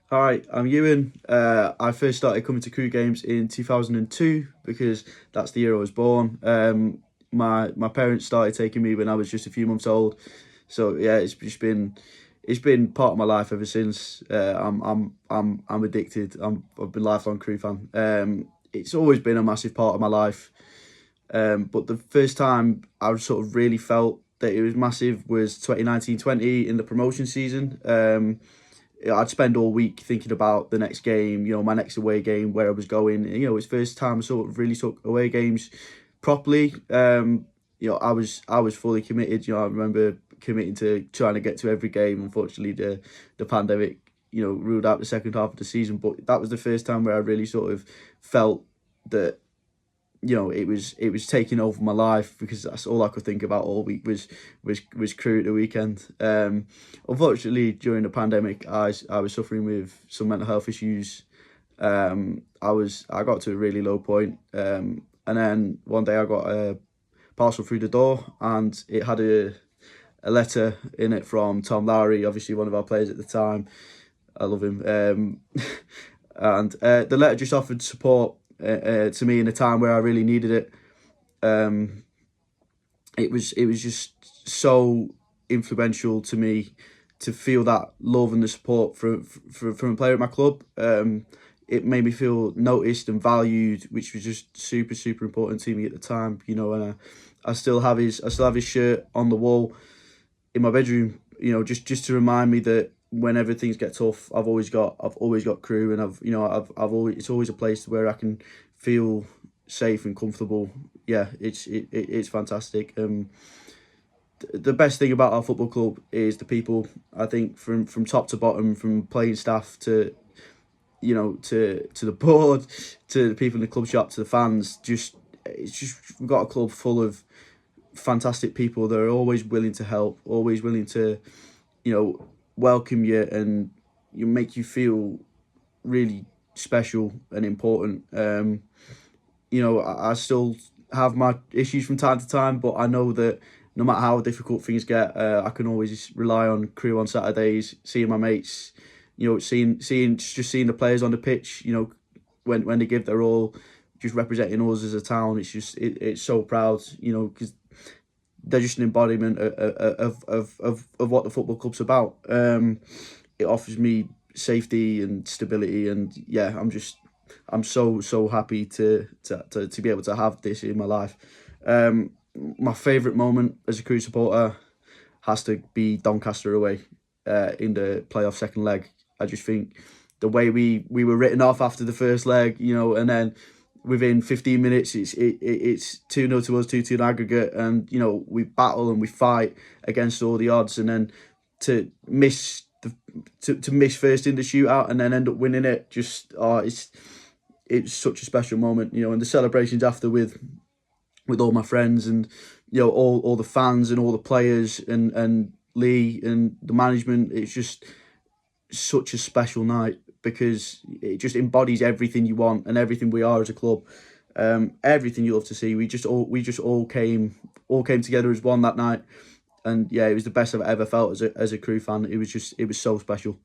Hi, I'm Euan. I first started coming to Crewe games in 2002 because that's the year I was born. My parents started taking me when I was just a few months old, so yeah, it's been part of my life ever since. I'm addicted. I've been a lifelong Crewe fan. It's always been a massive part of my life. But the first time I sort of really felt that it was massive was 2019-20 in the promotion season. I'd spend all week thinking about the next game, my next away game, where I was going. It's first time I sort of really took away games properly. I was fully committed. I remember committing to trying to get to every game. Unfortunately, the pandemic, ruled out the second half of the season. But that was the first time where I really sort of felt that it was taking over my life because that's all I could think about all week was Crewe at the weekend. Unfortunately, during the pandemic, I was suffering with some mental health issues. I got to a really low point, and then one day I got a parcel through the door, and it had a letter in it from Tom Lowry, obviously one of our players at the time. I love him. And the letter just offered support to me in a time where I really needed it. Um, it was just so influential to me to feel that love and the support from a player at my club. It made me feel noticed and valued, which was just super super important to me at the time. And I still have his shirt on the wall in my bedroom. Just to remind me that whenever things get tough, I've always got Crewe, and I've always it's always a place where I can feel safe and comfortable. Yeah, it's fantastic. The best thing about our football club is the people. I think from top to bottom, from playing staff to to the board, to the people in the club shop, to the fans. It's just we've got a club full of fantastic people that are always willing to help, always willing to welcome you, and make you feel really special and important. I still have my issues from time to time, but I know that no matter how difficult things get, I can always rely on Crewe on Saturdays, seeing my mates, seeing the players on the pitch, when they give their all, just representing us as a town. It's so proud, because they're just an embodiment of what the football club's about. It offers me safety and stability, and yeah, I'm so happy to be able to have this in my life. My favourite moment as a Crewe supporter has to be Doncaster away, in the playoff second leg. I just think the way we were written off after the first leg, and then within 15 minutes it's 2-0 to us, 2-2 in aggregate, and we battle and we fight against all the odds, and then to miss to miss first in the shootout and then end up winning it, it's such a special moment, and the celebrations after with all my friends, and all the fans and all the players, and Lee and the management. It's just such a special night because it just embodies everything you want and everything we are as a club. Everything you love to see. We just all came together as one that night, and yeah, it was the best I've ever felt as a Crewe fan. It was so special.